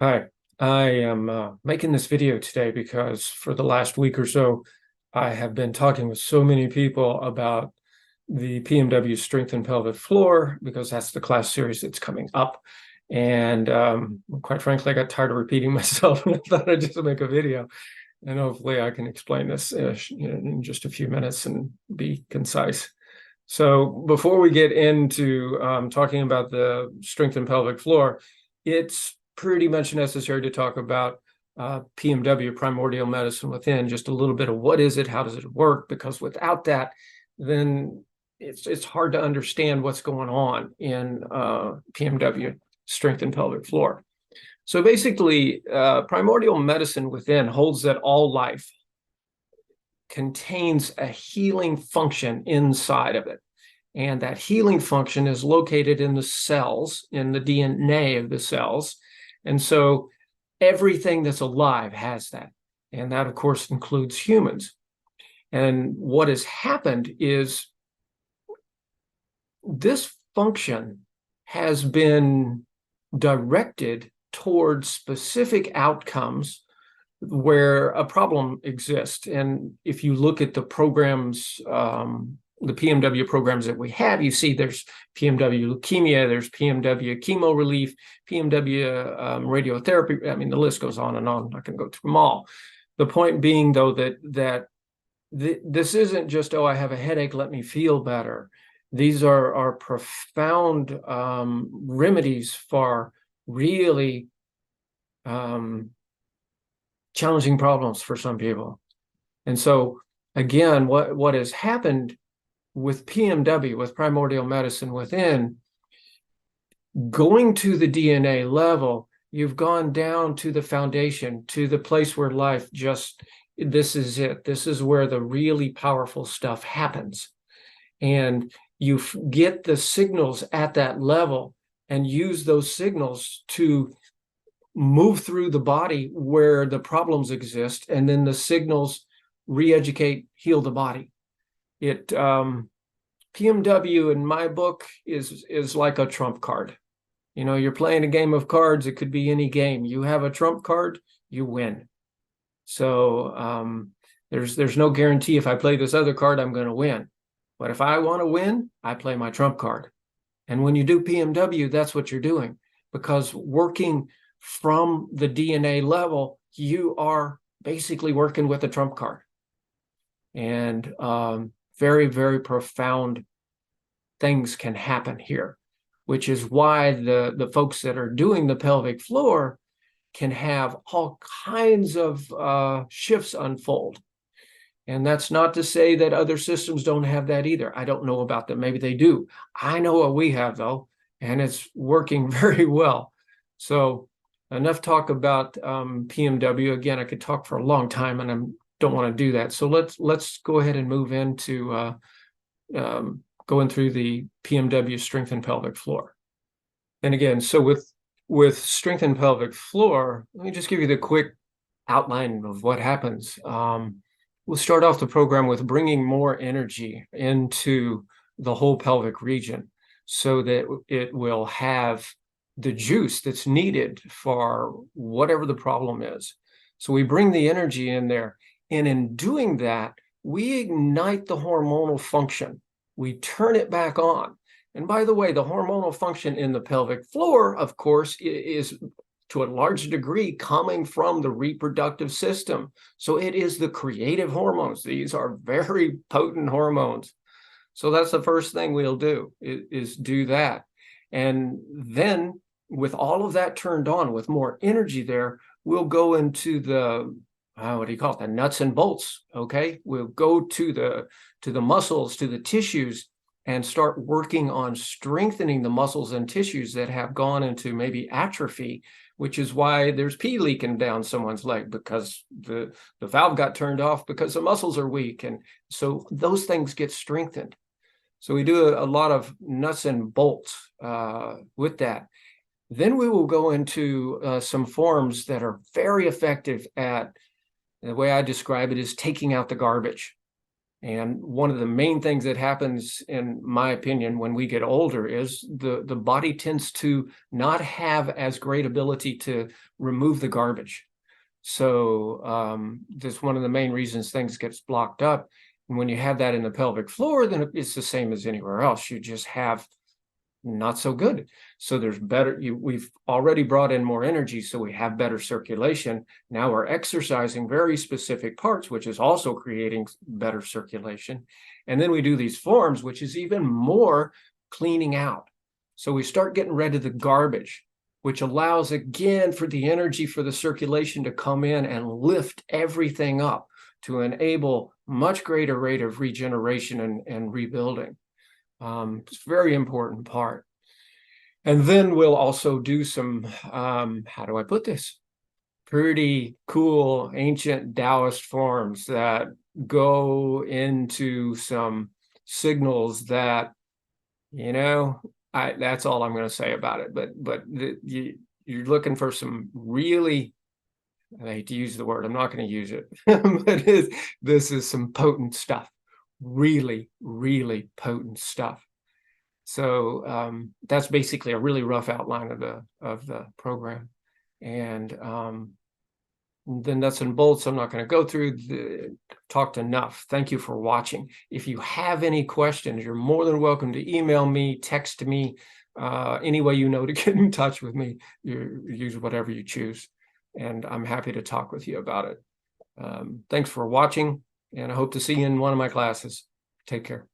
Hi, I am making this video today because for the last week or so, I have been talking with so many people about the PMW Strength and Pelvic Floor because that's the class series that's coming up. And quite frankly, I got tired of repeating myself and I thought I'd just make a video. And hopefully I can explain this in just a few minutes and be concise. So before we get into talking about the strength and pelvic floor, it's pretty much necessary to talk about PMW, primordial medicine within, just a little bit of what is it, how does it work? Because without that, then it's hard to understand what's going on in PMW, strength and pelvic floor. So basically, primordial medicine within holds that all life contains a healing function inside of it. And that healing function is located in the cells, in the DNA of the cells. And so everything that's alive has that. And that, of course, includes humans. And what has happened is this function has been directed towards specific outcomes where a problem exists. And if you look at the programs, the PMW programs that we have, you see there's PMW leukemia, there's PMW chemo relief, PMW radiotherapy. I mean, the list goes on and on. I'm not going to go through them all. The point being, though, that this isn't just, oh, I have a headache, let me feel better. These are profound remedies for really challenging problems for some people. And so, again, what has happened with PMW, with primordial medicine within, going to the DNA level, you've gone down to the foundation, to the place where life just, this is it. This is where the really powerful stuff happens. And you get the signals at that level and use those signals to move through the body where the problems exist, and then the signals re-educate, heal the body. It PMW in my book is like a trump card. You know, you're playing a game of cards. It could be any game. You have a trump card, you win. So there's no guarantee if I play this other card, I'm going to win. But if I want to win, I play my trump card. And when you do PMW, that's what you're doing, because working from the DNA level, you are basically working with a trump card. And very, very profound things can happen here, which is why the folks that are doing the pelvic floor can have all kinds of shifts unfold. And that's not to say that other systems don't have that either. I don't know about them. Maybe they do. I know what we have, though, and it's working very well. So enough talk about PMW. Again, I could talk for a long time, and I don't want to do that. So let's go ahead and move into going through the PMW strength and pelvic floor. And again, so with strength and pelvic floor, let me just give you the quick outline of what happens. We'll start off the program with bringing more energy into the whole pelvic region so that it will have the juice that's needed for whatever the problem is. So we bring the energy in there. And in doing that, we ignite the hormonal function. We turn it back on. And by the way, the hormonal function in the pelvic floor, of course, is to a large degree coming from the reproductive system. So it is the creative hormones. These are very potent hormones. So that's the first thing we'll do is do that. And then with all of that turned on, with more energy there, we'll go into the, what do you call it? The nuts and bolts, okay? We'll go to the muscles, to the tissues, and start working on strengthening the muscles and tissues that have gone into maybe atrophy, which is why there's pee leaking down someone's leg, because the valve got turned off because the muscles are weak. And so those things get strengthened. So we do a lot of nuts and bolts with that. Then we will go into some forms that are very effective at, the way I describe it is taking out the garbage. And one of the main things that happens, in my opinion, when we get older is the body tends to not have as great ability to remove the garbage. So that's one of the main reasons things gets blocked up. And when you have that in the pelvic floor, then it's the same as anywhere else. You just have not so good. So there's better, we've already brought in more energy, so we have better circulation. Now we're exercising very specific parts, which is also creating better circulation. And then we do these forms, which is even more cleaning out. So we start getting rid of the garbage, which allows again for the energy for the circulation to come in and lift everything up to enable much greater rate of regeneration and rebuilding. It's a very important part. And then we'll also do some, how do I put this? Pretty cool ancient Taoist forms that go into some signals that, that's all I'm going to say about it. But you're looking for some really, I hate to use the word, I'm not going to use it, but this is some potent stuff. Really, really potent stuff. So that's basically a really rough outline of the program. And then nuts and bolts, I'm not going to go through, talked enough. Thank you for watching. If you have any questions, you're more than welcome to email me, text me, any way you know to get in touch with me. You use whatever you choose. And I'm happy to talk with you about it. Thanks for watching, and I hope to see you in one of my classes. Take care.